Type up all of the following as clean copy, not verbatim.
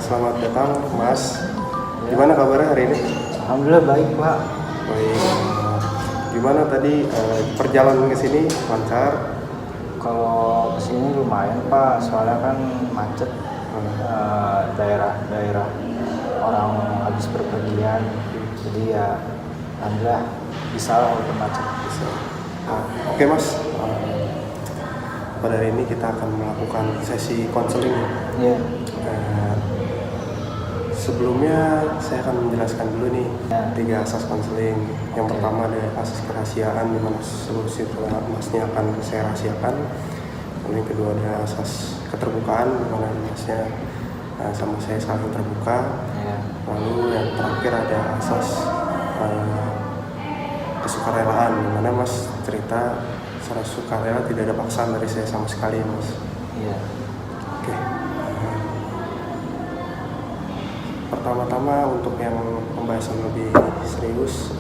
Selamat datang Mas. Gimana kabarnya hari ini? Alhamdulillah baik Pak. Baik. Gimana tadi perjalanan ke sini lancar? Kalau kesini lumayan Pak, soalnya kan macet. Daerah-daerah orang habis berpergian, jadi ya alhamdulillah bisa lah walaupun macet. Bisa. Oke Mas. Pada hari ini kita akan melakukan sesi konseling. Iya. Sebelumnya saya akan menjelaskan dulu nih 3 asas konseling. Yang pertama ada asas kerahasiaan, di mana seluruh situasi Masnya akan saya rahasiakan. Lalu yang kedua ada asas keterbukaan, di mana Masnya sama saya saling terbuka. Lalu yang terakhir ada asas kesukarelaan, di mana Mas cerita secara sukarela, tidak ada paksaan dari saya sama sekali, Mas. Iya. Oke. Pertama-tama untuk yang pembahasan lebih serius,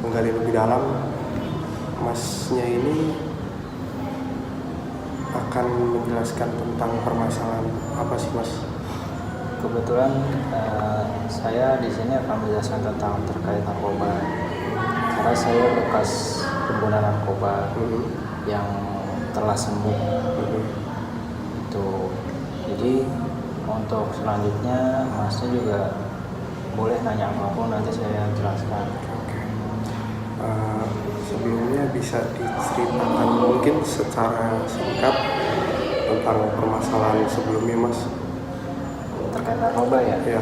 menggali lebih dalam, Masnya ini akan menjelaskan tentang permasalahan apa sih, Mas? Kebetulan saya di sini akan menjelaskan tentang terkait narkoba, karena saya bekas pengguna narkoba yang telah sembuh. Itu. Jadi untuk selanjutnya Masnya juga boleh nanya apapun, nanti saya jelaskan. Oke. Sebelumnya bisa diceritakan mungkin secara singkat tentang permasalahan sebelumnya, Mas? Terkait narkoba ya? Ya.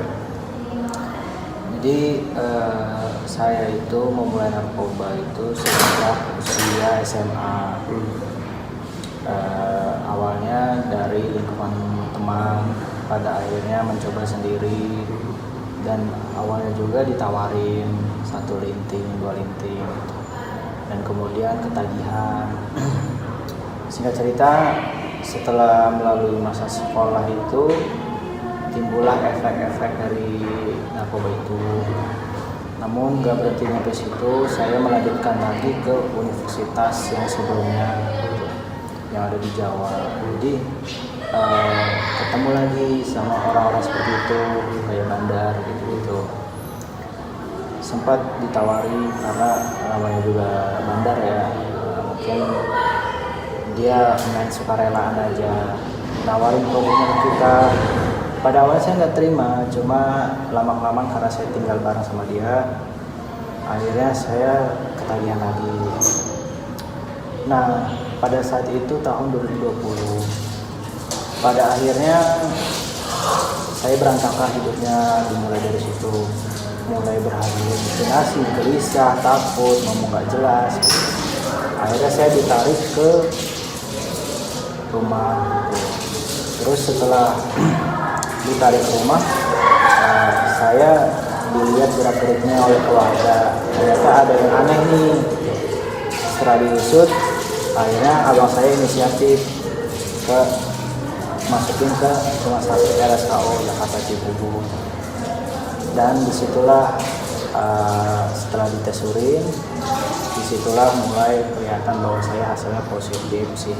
Jadi saya itu memulai narkoba itu sejak usia SMA. Awalnya dari lingkungan teman, pada akhirnya mencoba sendiri, dan awalnya juga ditawarin 1 linting, 2 linting, dan kemudian ketagihan. Singkat cerita, setelah melalui masa sekolah itu timbullah efek-efek dari narkoba itu. Namun gak berhenti sampai situ, saya melanjutkan lagi ke universitas yang sebelumnya, yang ada di Jawa. Jadi ketemu lagi sama orang-orang seperti itu, kayak bandar gitu. Sempat ditawari, karena namanya juga bandar ya, mungkin dia main sukarelaan aja, nawarin produknya ke kita. Pada awalnya saya nggak terima, cuma lama-kelamaan karena saya tinggal bareng sama dia, akhirnya saya ketagihan lagi. Nah, pada saat itu tahun 2020, pada akhirnya saya berantakan hidupnya, dimulai dari situ. Mulai berhalusinasi, gelisah, takut, ngomong gak jelas. Akhirnya saya ditarik ke rumah gitu. Terus setelah ditarik ke rumah, saya dilihat gerak-geriknya oleh keluarga. Ternyata ada yang aneh nih. Setelah diusut, akhirnya abang saya inisiatif masukin ke rumah sakit RSKO Jakarta Cibubur. Dan disitulah setelah dites urin, disitulah mulai kelihatan bahwa saya hasilnya positif sih,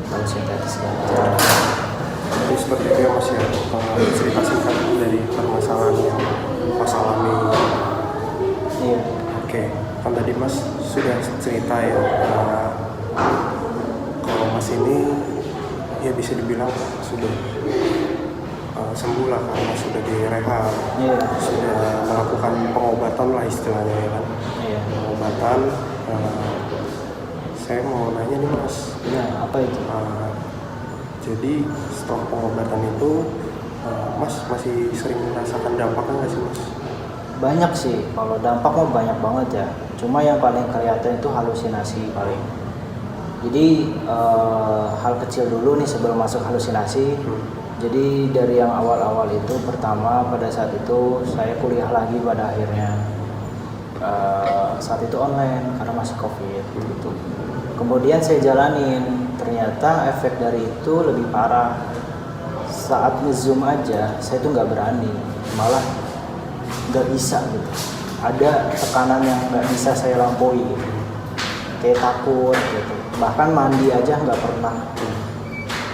kalau sintetis ganja. Jadi seperti itu ya, Mas, ya, cerita singkat dari permasalahan yang Mas alami. Iya. Oke, kan tadi Mas sudah cerita ya, kalau Mas ini ya bisa dibilang sudah sembuh lah, karena sudah direhab, sudah melakukan pengobatan lah istilahnya ya kan. Pengobatan. Saya mau nanya nih, Mas. Ya, apa itu? Jadi setelah pengobatan itu, Mas masih sering merasakan dampaknya nggak sih, Mas? Banyak sih, kalau dampak mah banyak banget ya. Cuma yang paling kelihatan itu halusinasi paling. Jadi hal kecil dulu nih sebelum masuk halusinasi. Jadi dari yang awal-awal itu, pertama pada saat itu saya kuliah lagi pada akhirnya. Saat itu online karena masih COVID gitu. Kemudian saya jalanin, ternyata efek dari itu lebih parah. Saat nge-zoom aja saya tuh nggak berani, malah nggak bisa gitu. Ada tekanan yang nggak bisa saya lampaui gitu. Kayak takut gitu. Bahkan mandi aja nggak pernah.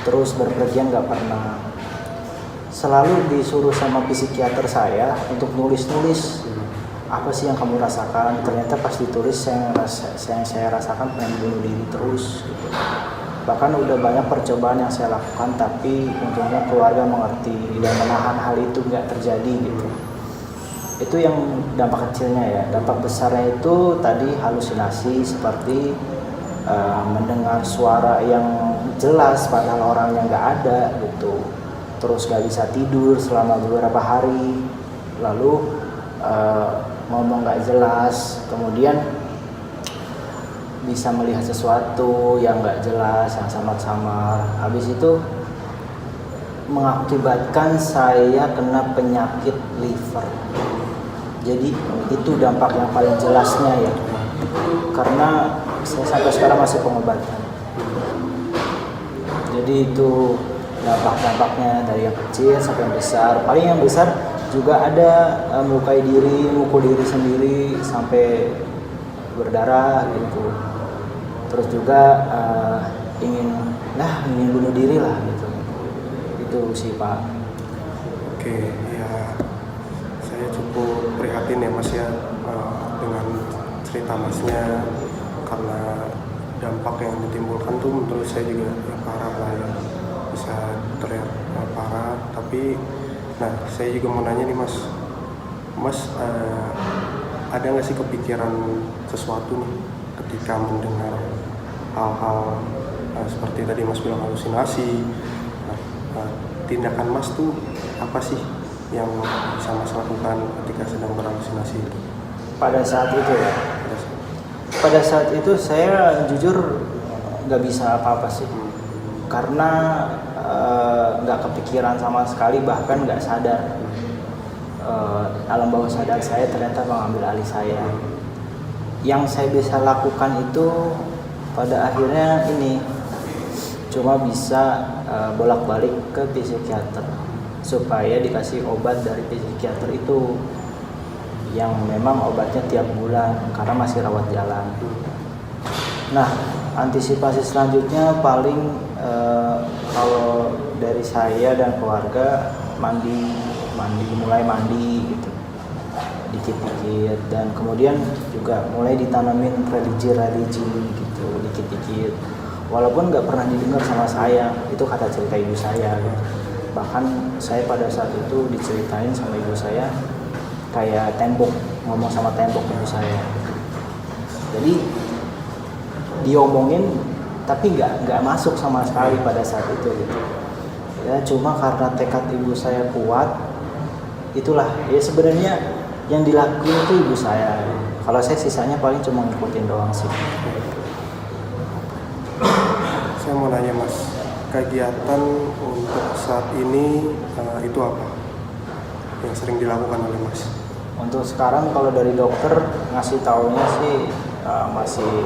Terus berpergian nggak pernah. Selalu disuruh sama psikiater saya untuk nulis-nulis apa sih yang kamu rasakan. Ternyata pas ditulis yang saya rasakan pengen bunuh diri terus gitu. Bahkan udah banyak percobaan yang saya lakukan, tapi untungnya keluarga mengerti dan menahan hal itu nggak terjadi gitu. Itu yang dampak kecilnya ya. Dampak besarnya itu tadi halusinasi seperti mendengar suara yang jelas padahal orangnya nggak ada gitu. Terus nggak bisa tidur selama beberapa hari, lalu ngomong nggak jelas, kemudian bisa melihat sesuatu yang nggak jelas, yang samar-samar. Habis itu mengakibatkan saya kena penyakit liver. Jadi itu dampak yang paling jelasnya ya, karena saya sampai sekarang masih pengobatan. Jadi itu dampak-dampaknya dari yang kecil sampai yang besar. Paling yang besar juga ada melukai diri, mukul diri sendiri sampai berdarah gitu. Terus juga ingin bunuh diri lah gitu. Itu sih Pak. Oke, ya saya cukup prihatin ya Mas ya dengan cerita Masnya, karena dampak yang ditimbulkan tuh menurut saya juga ya parah lah ya, bisa terlihat parah. Tapi nah saya juga mau nanya nih Mas ada nggak sih kepikiran sesuatu nih ketika mendengar hal-hal seperti tadi Mas bilang halusinasi? Tindakan Mas tuh apa sih yang bisa Mas lakukan ketika sedang berhalusinasi itu? Pada saat itu ya, pada saat itu saya jujur nggak bisa apa-apa sih, karena nggak kepikiran sama sekali, bahkan nggak sadar. Alam bawah sadar saya ternyata mengambil alih saya. Yang saya bisa lakukan itu pada akhirnya ini cuma bisa bolak-balik ke psikiater supaya dikasih obat dari psikiater itu, yang memang obatnya tiap bulan karena masih rawat jalan. Nah, antisipasi selanjutnya paling kalau dari saya dan keluarga mulai mandi gitu dikit-dikit, dan kemudian juga mulai ditanamin religi gitu dikit-dikit, walaupun nggak pernah didengar sama saya. Itu kata cerita ibu saya gitu. Bahkan saya pada saat itu diceritain sama ibu saya kayak tembok, ngomong sama tembok ibu saya. Jadi diomongin tapi nggak masuk sama sekali pada saat itu gitu. Ya cuma karena tekad ibu saya kuat, itulah ya sebenarnya yang dilakuin itu ibu saya. Kalau saya sisanya paling cuma ngikutin doang sih. Saya mau nanya Mas, kegiatan untuk saat ini itu apa yang sering dilakukan oleh Mas? Untuk sekarang kalau dari dokter ngasih taunya sih masih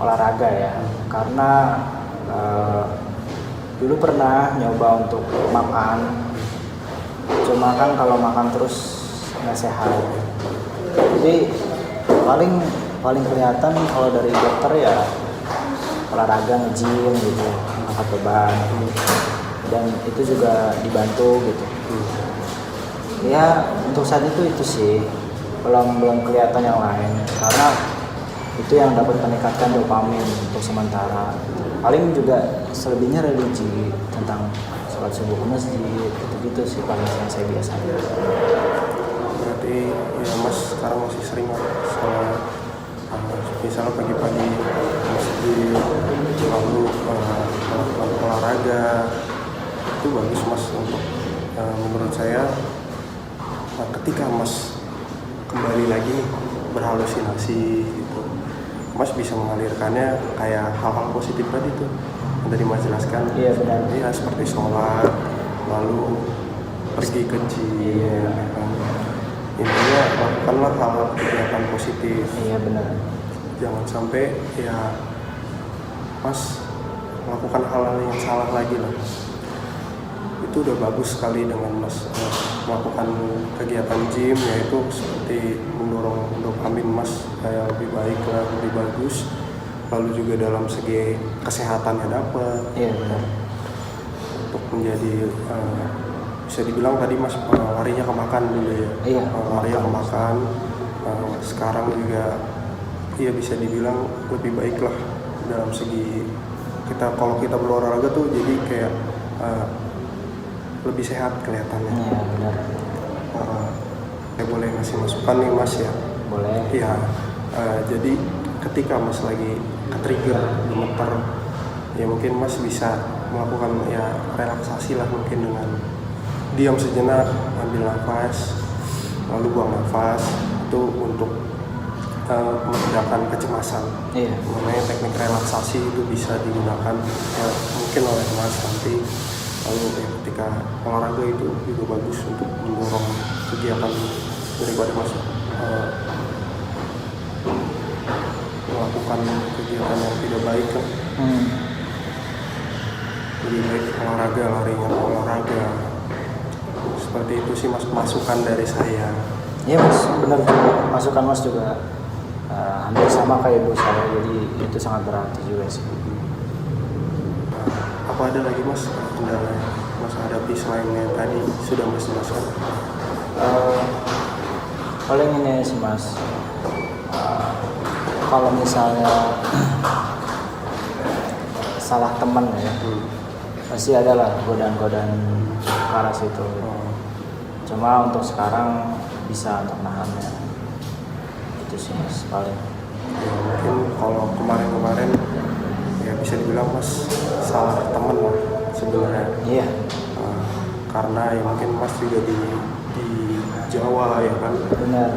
olahraga ya, karena dulu pernah nyoba untuk makan, cuma kan kalau makan terus nggak sehat. Jadi paling kelihatan kalau dari dokter ya olahraga, nge-gym gitu, angkat beban, dan itu juga dibantu gitu. Ya untuk saat itu sih belum kelihatan yang lain, karena itu yang dapat meningkatkan dopamin untuk sementara. Paling juga selebihnya religi, tentang sholat subuh ke masjid, gitu sih paling yang saya biasakan. Berarti ya Mas sekarang masih sering sholat, misalnya pagi-pagi ke masjid, lalu melakukan olahraga, itu bagus Mas. Untuk menurut saya ketika Mas kembali lagi berhalusinasi gitu, Mas bisa mengalirkannya kayak hal-hal positif tadi tuh yang tadi Mas jelaskan. Iya benar. Ya seperti sholat, lalu pergi ke gym. Intinya lakukanlah hal-hal kegiatan positif. Iya benar. Jangan sampai ya Mas melakukan hal-hal yang salah lagi lah. Itu udah bagus sekali dengan Mas melakukan kegiatan gym, yaitu seperti mendorong dopamin Mas kayak lebih baik lah, lebih bagus. Lalu juga dalam segi kesehatannya dapat. Iya benar. Untuk menjadi bisa dibilang tadi Mas larinya kemakan dulu ya. Iya. Larinya kemakan. Sekarang juga ya bisa dibilang lebih baik lah dalam segi kalau kita berolahraga tuh jadi kayak lebih sehat kelihatannya. Iya benar. Saya boleh ngasih masukan nih Mas ya? Boleh. Iya. Jadi ketika Mas lagi ke-trigger, gemeter, ya mungkin Mas bisa melakukan ya relaksasi lah, mungkin dengan diam sejenak, ambil nafas, lalu buang nafas. Itu untuk meredakan kecemasan. Iya. Namanya teknik relaksasi, itu bisa digunakan ya, mungkin oleh Mas nanti. Lalu ketika olahraga itu juga bagus untuk mendorong kegiatan daripada Mas melakukan kegiatan yang tidak baik kan. Lebih baik olahraga, larinya olahraga. Seperti itu sih Mas, masukan dari saya. Iya Mas, benar juga. Masukan Mas juga hampir sama kayak ibu saya, jadi itu sangat berarti juga sih. Apa ada lagi Mas kendala yang Mas hadapi selain yang tadi sudah Mas jelaskan? Paling ini sih Mas, kalau misalnya salah teman ya, pasti ada lah godaan-godaan ke arah situ. Cuma untuk sekarang bisa untuk nahannya. Itu sih Mas paling. Ya, mungkin kalau kemarin-kemarin ya bisa dibilang Mas salah teman lah sebenarnya. Iya. Karena ya mungkin Mas juga di Jawa ya kan, Benar.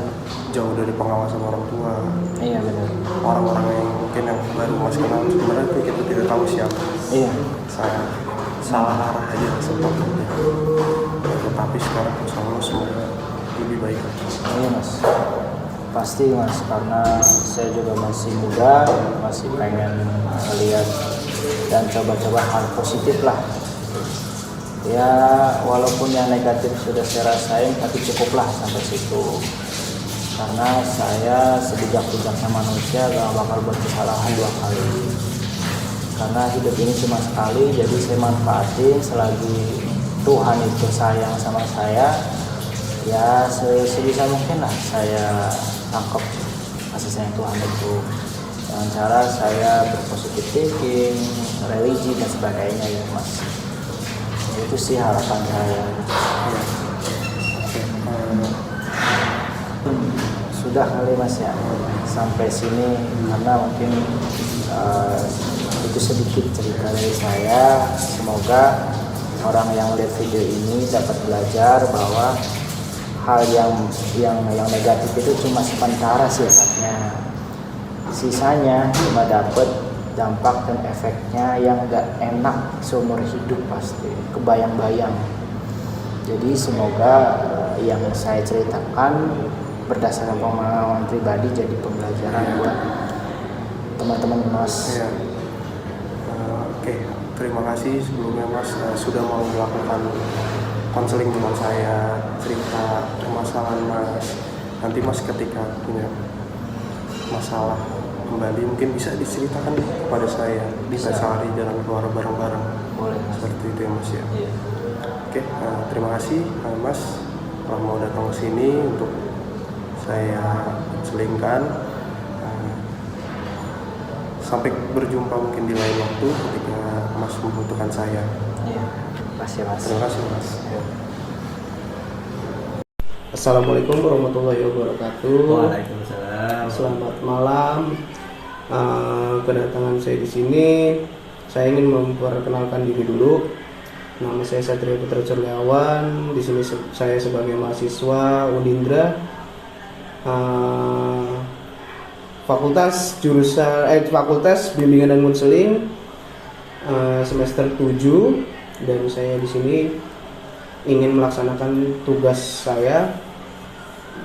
jauh dari pengawasan orang tua. Iya benar. Orang-orang yang mungkin yang baru Mas kenal sebenarnya itu kita tidak tahu siapa. Iya. Saya salah arah aja sepertinya. Tetapi sekarang insya Allah semoga lebih baik. Iya Mas. Pasti Mas, karena saya juga masih muda, masih pengen lihat dan coba-coba hal positif lah. Ya walaupun yang negatif sudah saya rasain, tapi cukuplah sampai situ. Karena saya sebijak-bijaknya manusia gak bakal buat kesalahan 2 kali. Karena hidup ini cuma sekali, jadi saya manfaatin selagi Tuhan itu sayang sama saya. Ya sebisa mungkin lah saya tangkap kasih sayang Tuhan itu dengan cara saya berpositif thinking, religi dan sebagainya ya Mas. Itu sih harapan saya. Sudah kali Mas ya sampai sini, karena mungkin itu sedikit cerita dari saya. Semoga orang yang lihat video ini dapat belajar bahwa hal yang negatif itu cuma sementara sifatnya. Sisanya cuma dapat dampak dan efeknya yang gak enak seumur hidup, pasti kebayang-bayang. Jadi semoga yang saya ceritakan berdasarkan pengalaman pribadi jadi pembelajaran buat teman-teman Mas. Ya. Oke, terima kasih sebelumnya Mas sudah mau melakukan konseling dengan saya, cerita permasalahan Mas. Nanti Mas ketika punya masalah kembali mungkin bisa diceritakan kepada saya, bisa sehari jalan keluar bareng-bareng. Boleh Mas. Seperti itu ya Mas ya. Iya. Oke, terima kasih Mas telah mau datang ke sini untuk saya selingkan. Sampai berjumpa mungkin di lain waktu ketika Mas membutuhkan saya. Iya. Makasih Mas. Terima kasih Mas. Ya. Assalamualaikum warahmatullahi wabarakatuh. Waalaikumsalam. Selamat malam. Kedatangan saya di sini, saya ingin memperkenalkan diri dulu. Nama saya Satria Putra Curniawan. Di sini saya sebagai mahasiswa Unindra, Fakultas Bimbingan dan Konseling, semester 7, dan saya di sini ingin melaksanakan tugas saya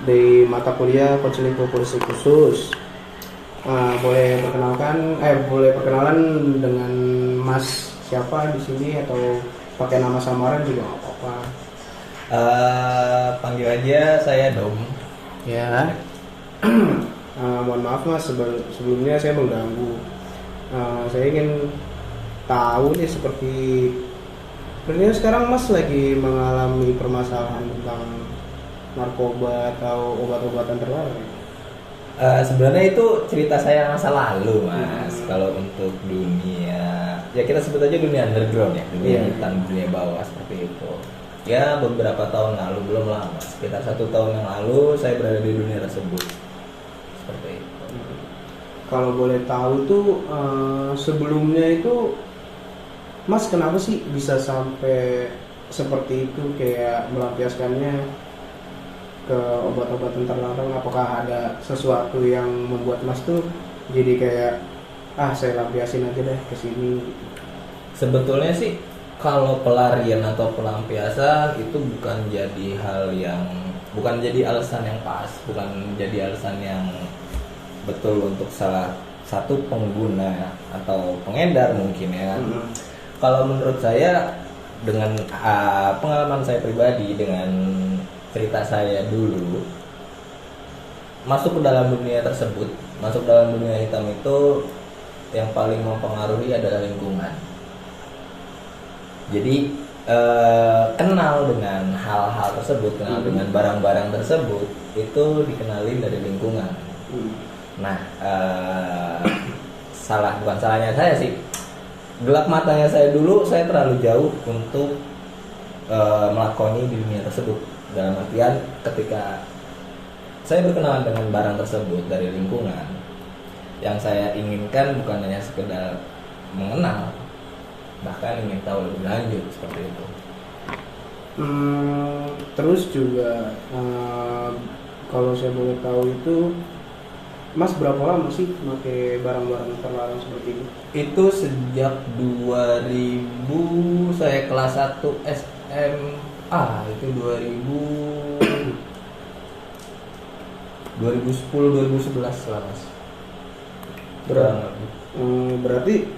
di mata kuliah konseling populasi khusus. Boleh perkenalan dengan Mas siapa di sini atau pakai nama samaran juga nggak apa-apa. Panggil aja saya Dom. Ya. Mohon maaf Mas, sebelumnya saya mengganggu. Saya ingin tahu nih sepertinya sekarang Mas lagi mengalami permasalahan tentang narkoba atau obat-obatan terlarang. Sebenarnya itu cerita saya masa lalu, Mas. Kalau untuk dunia, ya kita sebut aja dunia underground ya, dunia hitam, dunia bawah seperti itu. Ya beberapa tahun lalu, belum lama, sekitar 1 tahun yang lalu saya berada di dunia tersebut. Seperti itu. Kalau boleh tahu tuh sebelumnya itu Mas kenapa sih bisa sampai seperti itu, kayak melampiaskannya ke obat-obatan terlarang? Apakah ada sesuatu yang membuat Mas tuh jadi kayak saya lampiasin aja deh ke sini? Sebetulnya sih kalau pelarian atau pelampiasan itu bukan jadi alasan yang pas, bukan jadi alasan yang betul untuk salah satu pengguna atau pengedar mungkin ya. Kalau menurut saya dengan pengalaman saya pribadi, dengan cerita saya dulu, masuk ke dalam dunia tersebut, masuk dalam dunia hitam itu yang paling mempengaruhi adalah lingkungan. Jadi kenal dengan hal-hal tersebut, kenal dengan barang-barang tersebut itu dikenalin dari lingkungan. Nah, bukan salahnya saya sih, gelap matanya saya dulu, saya terlalu jauh untuk melakoni di dunia tersebut. Dalam artian ketika saya berkenalan dengan barang tersebut dari lingkungan, yang saya inginkan bukan hanya sekedar mengenal, bahkan ingin tahu lebih lanjut seperti itu. Terus juga kalau saya boleh tahu itu Mas berapa lama sih pakai barang-barang terlarang seperti itu? Itu sejak 2000 saya kelas 1 SMA, itu 2010-2011 lah Mas. Berarti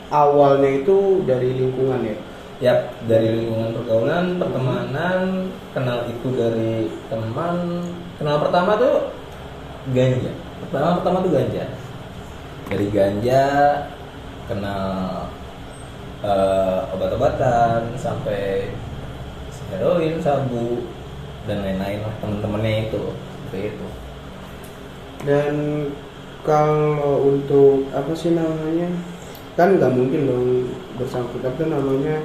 awalnya itu dari lingkungan ya? Yap, dari lingkungan pergaulan, pertemanan, kenal itu dari teman. Kenal pertama tuh ganja. Pertama tuh ganja. Dari ganja kenal obat-obatan sampai heroin, sabu dan lain-lain lah, temen-temennya itu seperti itu. Dan kalau untuk apa sih namanya, kan nggak mungkin dong bersangkutan tuh namanya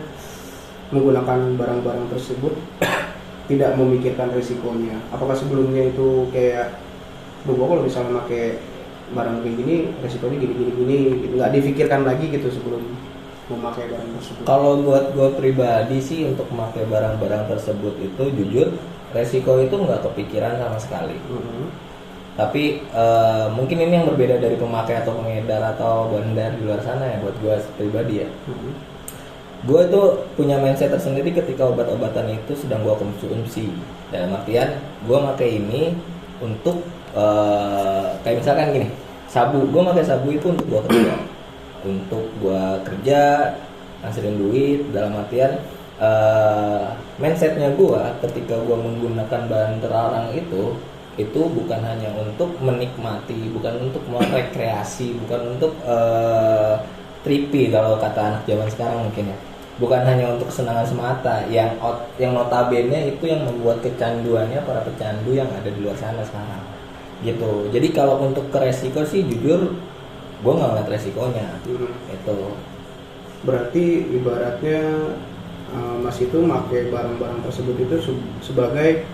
menggunakan barang-barang tersebut tidak memikirkan resikonya. Apakah sebelumnya itu kayak gua kalau misalnya pakai barang kayak gini resikonya gini nggak difikirkan lagi gitu sebelum memakai barang tersebut? Kalau buat gue pribadi sih, untuk memakai barang-barang tersebut itu jujur resiko itu nggak kepikiran sama sekali. Tapi mungkin ini yang berbeda dari pemakai atau pengedar atau bandar di luar sana ya, buat gue pribadi ya. Gue tuh punya mindset tersendiri ketika obat-obatan itu sedang gue konsumsi. Dalam artian gue pakai ini untuk kayak misalkan gini, sabu, gue pakai sabu itu untuk gue kerja, untuk gue kerja ngasilin duit. Dalam artian mindsetnya gue ketika gue menggunakan bahan terlarang itu bukan hanya untuk menikmati, bukan untuk rekreasi, bukan untuk trippy kalau kata anak zaman sekarang mungkin ya, bukan hanya untuk kesenangan semata, yang notabene itu yang membuat kecanduannya para pecandu yang ada di luar sana sekarang gitu. Jadi kalau untuk ke resiko sih jujur gue nggak ngeliat resikonya. Itu berarti ibaratnya Mas itu pakai barang-barang tersebut itu sebagai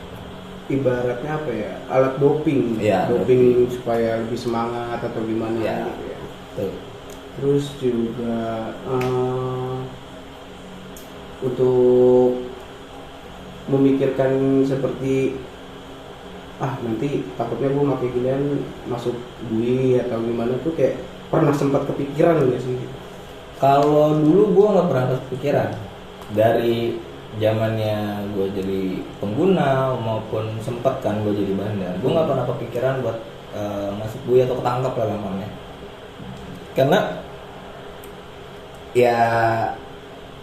ibaratnya apa ya, alat doping ya, doping supaya lebih semangat atau gimana ya, gitu ya. tuh. Terus juga untuk memikirkan seperti nanti takutnya gue pakai ginian masuk bui atau gimana tuh, kayak pernah sempat kepikiran nggak sih? Kalau dulu gue nggak pernah kepikiran, dari zamannya gue jadi pengguna maupun sempat kan gue jadi bandar, gue nggak pernah kepikiran buat masuk bui atau ketangkap lah gampangnya. Karena ya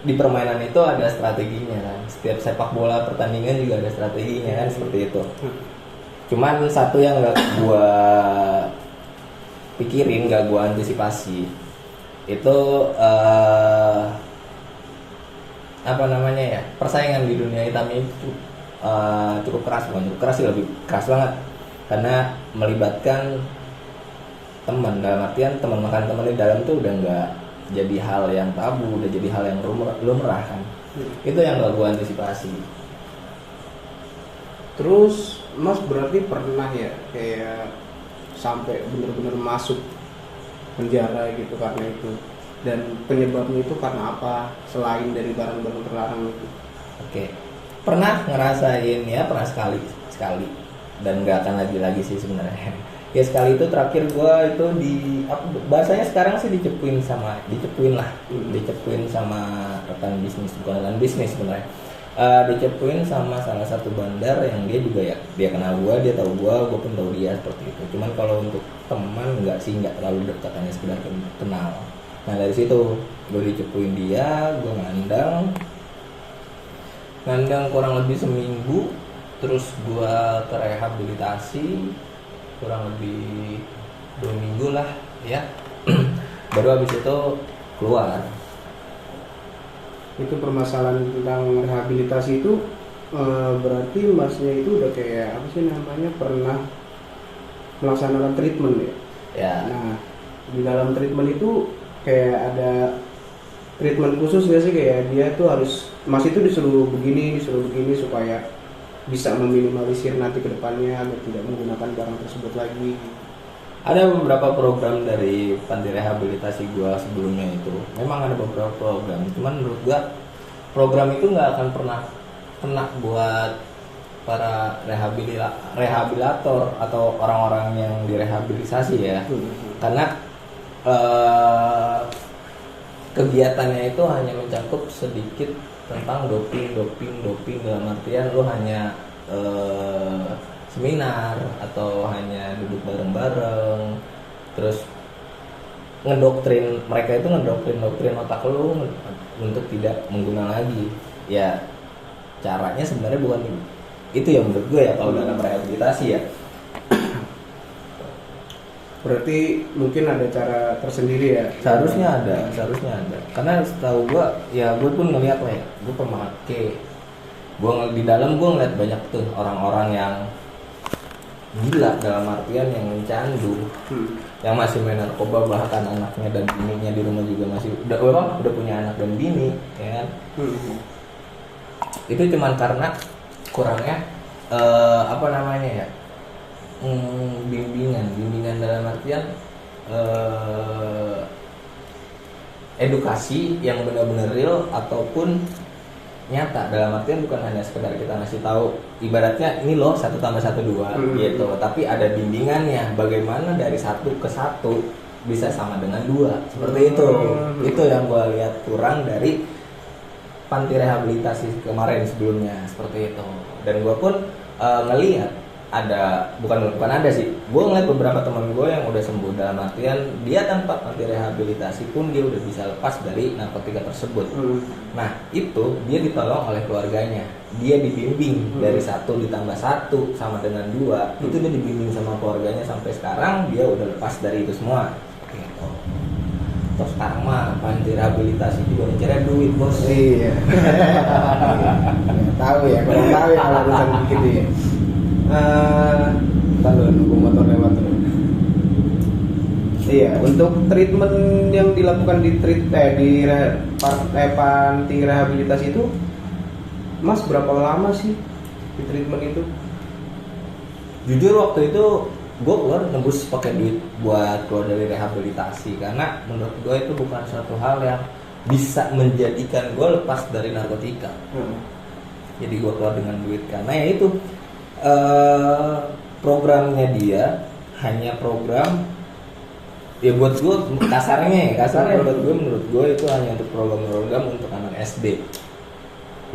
di permainan itu ada strateginya kan. Setiap sepak bola pertandingan juga ada strateginya kan, seperti itu. Cuman satu yang gak gua pikirin, gak gua antisipasi itu apa namanya ya, persaingan di dunia hitam itu cukup keras, bukan cukup keras sih, lebih keras banget karena melibatkan teman, dalam artian teman makan teman di dalam tuh udah nggak jadi hal yang tabu, udah jadi hal yang lumrah kan. Itu yang gak gua antisipasi. Terus Mas berarti pernah ya kayak sampai benar-benar masuk penjara gitu karena itu, dan penyebabnya itu karena apa selain dari barang-barang terlarang itu? Oke, pernah ngerasain ya, pernah sekali dan nggak akan lagi sih sebenarnya. Ya sekali itu terakhir gua itu bahasanya sekarang sih dicepuin sama rekan bisnis, bukan rekan bisnis sebenarnya. Dicepuin sama salah satu bandar yang dia juga ya, dia kenal gua, dia tahu gua pun tahu dia, seperti itu. Cuman kalau untuk teman nggak terlalu dekat, hanya sekedar kenal. Nah dari situ gue dicepuin dia, gue ngandang kurang lebih seminggu, terus gue terrehabilitasi kurang lebih 2 minggu lah ya. Baru habis itu keluar. Itu permasalahan tentang rehabilitasi itu berarti Masnya itu udah kayak apa sih namanya, pernah melaksanakan treatment ya? Ya. Nah di dalam treatment itu kayak ada treatment khusus gak sih, kayak dia tuh harus, Mas itu disuruh begini supaya bisa meminimalisir nanti ke depannya agar tidak menggunakan barang tersebut lagi? Ada beberapa program dari panti rehabilitasi gua sebelumnya itu. Memang ada beberapa program, cuman menurut gua program itu nggak akan pernah kena buat para rehabilitator atau orang-orang yang direhabilitasi ya. Karena kegiatannya itu hanya mencakup sedikit tentang doping dalam artian lu hanya seminar atau hanya duduk bareng-bareng, terus mereka itu ngedoktrin otak lu untuk tidak mengguna lagi. Ya caranya sebenarnya bukan itu ya menurut gue ya kalau dalam rehabilitasi ya. Berarti mungkin ada cara tersendiri ya? Seharusnya ada. Karena setahu gue, ya gue pun ngeliat lah ya, gue pemakai, di dalam gue ngeliat banyak tuh orang-orang yang gila, dalam artian yang candu, yang masih main narkoba, bahkan anaknya dan bininya di rumah juga masih udah punya anak dan bini, ya kan? Itu cuman karena kurangnya bimbingan dalam artian edukasi yang benar-benar real ataupun nyata, dalam artian bukan hanya sekedar kita ngasih tahu ibaratnya ini loh 1 + 1 2 gitu, tapi ada bimbingannya bagaimana dari 1 ke 1 bisa sama dengan 2, seperti itu. Itu yang gue lihat kurang dari panti rehabilitasi kemarin sebelumnya, seperti itu. Dan gue pun ngelihat ada, bukan ada sih, gue ngeliat beberapa teman gue yang udah sembuh, dalam artian dia tanpa panti rehabilitasi pun dia udah bisa lepas dari narkotika tersebut. Nah itu dia ditolong oleh keluarganya, dia dibimbing dari 1 ditambah 1 sama dengan 2, itu dia dibimbing sama keluarganya sampai sekarang dia udah lepas dari itu semua. Gitu. Terus sekarang mah panti rehabilitasi juga mencari duit, bos. Iya. Tahu ya, kurang tahu ya kalau urusan begitu ya. Lalu nunggu motor lewat tuh. Iya, untuk treatment yang dilakukan di panti rehabilitasi itu, Mas berapa lama sih di treatment itu? Jujur waktu itu gue keluar nembus pakai duit buat keluar dari rehabilitasi, karena menurut gue itu bukan suatu hal yang bisa menjadikan gue lepas dari narkotika. Jadi gue keluar dengan duit karena ya itu programnya dia hanya program ya buat gue kasarnya buat gue, menurut gue itu hanya untuk program untuk anak SD.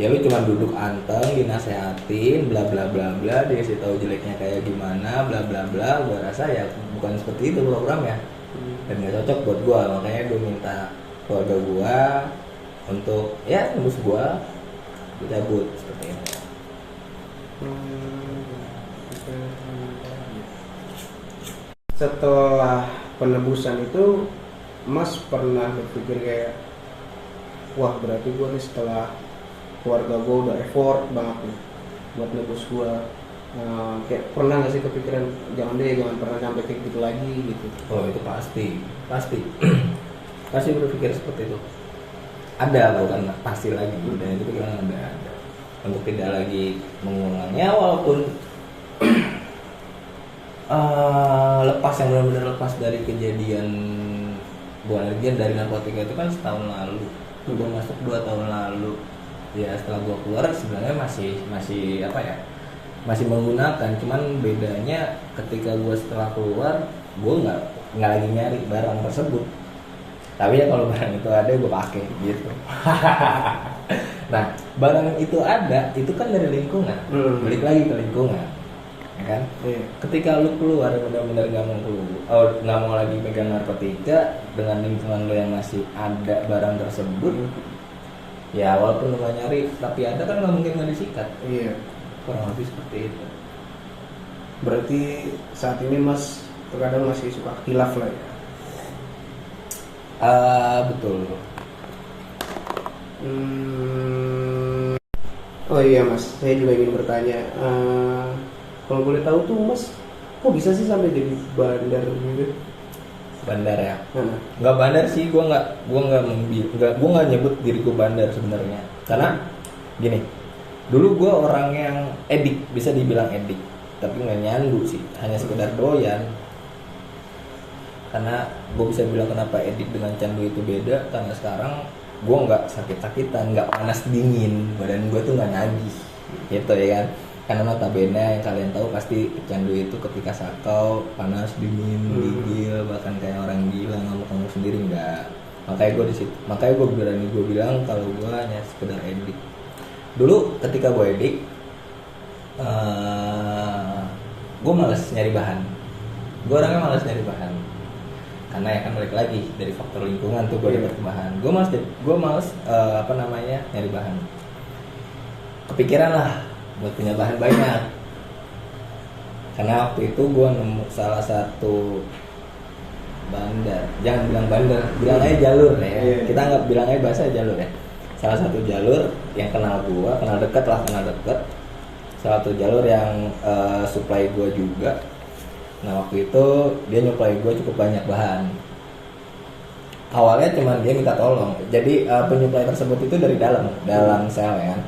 Ya lu cuma duduk anteng, dinasehatin, bla bla bla bla, dikasih tahu jeleknya kayak gimana, bla bla bla. Gue rasa ya bukan seperti itu programnya dan nggak cocok buat gue, makanya gue minta keluarga gua untuk ya tembus gua cabut seperti itu. Setelah penebusan itu, Mas pernah berpikir kayak, wah berarti gue nih setelah keluarga gue udah effort banget nih buat nebus gue. Kayak pernah nggak sih kepikiran jangan pernah sampai kayak gitu lagi gitu? Oh itu pasti pasti berpikir seperti itu. Ada bukan pasti lagi, dan itu pikiran ada untuk tidak lagi mengulangnya, walaupun lepas yang benar-benar lepas dari kejadian bukan dari narkotika itu kan setahun lalu, gue masuk 2 tahun lalu ya. Setelah gue keluar sebenarnya masih apa ya, masih menggunakan, cuman bedanya ketika gue setelah keluar gue nggak lagi nyari barang tersebut, tapi ya kalau barang itu ada gue pakai gitu. Nah barang itu ada itu kan dari lingkungan, balik lagi ke lingkungan ya kan. Ketika lu keluar benar-benar nggak mau lagi pegang narkotika dengan lingkungan lu yang masih ada barang tersebut, ya walaupun lu nggak nyari tapi ada kan nggak mungkin nggak disikat. Iya. Kurang lebih seperti itu. Berarti saat ini Mas terkadang masih suka khilaf lah ya? Betul. Oh iya Mas, saya juga ingin bertanya. Kalau boleh tahu tuh Mas, kok bisa sih sampai jadi bandar gitu? Bandar ya? Nggak bandar sih, gue nggak nyebut diri gue bandar sebenarnya. Karena gini, dulu gue orang yang edik, bisa dibilang edik, tapi nggak nyandu sih, hanya sekedar doyan. Karena gue bisa bilang kenapa edik dengan candu itu beda, karena sekarang gue nggak sakit-sakitan, nggak panas dingin, badan gue tuh nggak nagih, gitu ya kan. Karena notabene yang kalian tahu pasti candu itu ketika sakau panas dingin, gigil, bahkan kayak orang gila, ngamuk-ngamuk sendiri nggak. Makanya gue berani gue bilang kalau gue hanya sekedar edik. Dulu ketika gue edik, gue malas nyari bahan. Gue orangnya malas nyari bahan, karena ya kan balik lagi dari faktor lingkungan tuh gue dapat bahan. Gue malas nyari bahan. Kepikiran lah buat punya bahan banyak. Karena waktu itu gue nemu salah satu bandar, jangan bilang bandar, bilang aja jalur ya. Kita anggap bilang aja bahasa jalur ya. Salah satu jalur yang kenal dekat. Salah satu jalur yang supply gue juga. Nah waktu itu dia nyuplai gue cukup banyak bahan. Awalnya cuman dia minta tolong. Jadi penyuplai tersebut itu dari dalam sel ya.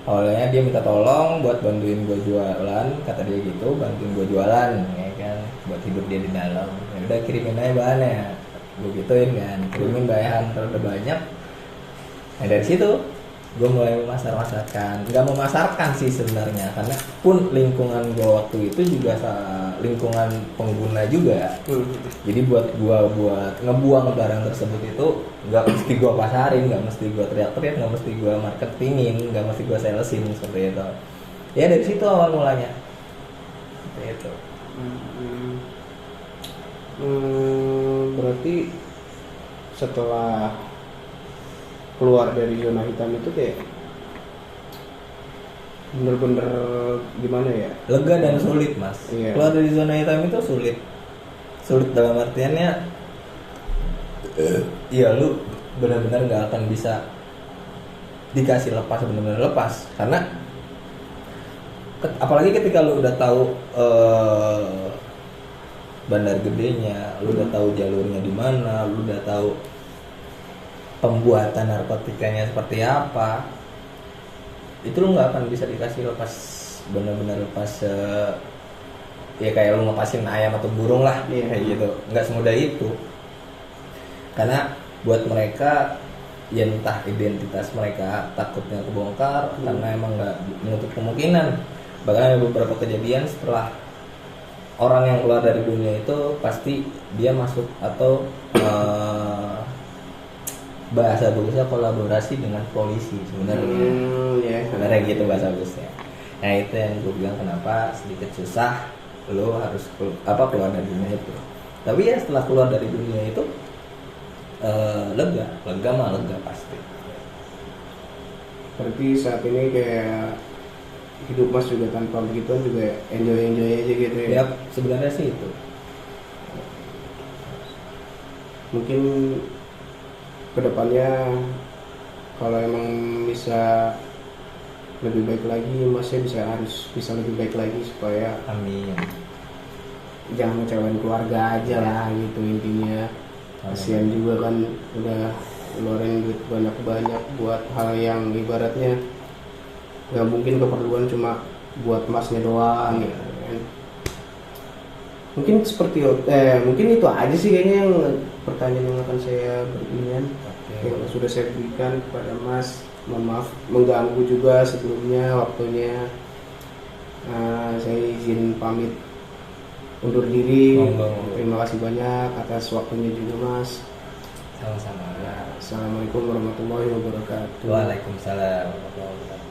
Awalnya dia minta tolong buat bantuin gue jualan, kata dia gitu, bantuin gue jualan ya kan, buat hidup dia di dalam. Ya udah kirimin aja bahannya, gue gituin kan, kirimin bahan kalau udah banyak. Nah dari situ gue mulai memasarkan, nggak memasarkan sih sebenarnya, karena pun lingkungan gue waktu itu juga lingkungan pengguna juga. Jadi buat ngebuang barang tersebut itu nggak mesti gue pasarin, nggak mesti gue teriak-teriak, nggak mesti gue marketingin, nggak mesti gue salesin seperti itu. Ya dari situ awal mulanya. Seperti itu. Berarti setelah keluar dari zona hitam itu kayak bener-bener gimana ya? Lega dan sulit mas. Iya. Keluar dari zona hitam itu sulit dalam artiannya iya lu benar-benar nggak akan bisa dikasih benar-benar lepas, karena apalagi ketika lu udah tahu bandar gedenya, lu udah tahu jalurnya di mana, lu udah tahu pembuatan narkotikanya seperti apa, itu lu nggak akan bisa dikasih lepas, benar-benar lepas ya kayak lu ngepasin ayam atau burung lah, kayak gitu. Nggak semudah itu, karena buat mereka ya entah identitas mereka takutnya kebongkar, karena emang nggak menutup kemungkinan. Bahkan ada beberapa kejadian setelah orang yang keluar dari dunia itu pasti dia masuk atau bahasa bagusnya kolaborasi dengan polisi sebenarnya. Sebenarnya gitu bahasa bagusnya. Nah itu yang gue bilang kenapa sedikit susah lo harus keluar dari dunia itu. Tapi ya setelah keluar dari dunia itu lega mah lega pasti. Berarti saat ini kayak hidup Mas juga tanpa begituan juga enjoy aja gitu ya. Ya sebenarnya sih itu. Mungkin kedepannya kalau emang bisa lebih baik lagi, Masnya harus bisa lebih baik lagi supaya Amin. jangan ngecewain keluarga aja lah gitu intinya. Kasihan juga kan udah ngeluarin duit banyak-banyak buat hal yang ibaratnya nggak mungkin keperluan cuma buat Masnya doang gitu kan. Mungkin mungkin itu aja sih kayaknya yang pertanyaan yang akan saya berikan yang sudah saya berikan kepada Mas. Mohon maaf mengganggu juga sebelumnya waktunya. Saya izin pamit undur diri. Terima kasih banyak atas waktunya juga Mas. Sama-sama. Assalamualaikum warahmatullahi wabarakatuh. Waalaikumsalam warahmatullahi wabarakatuh.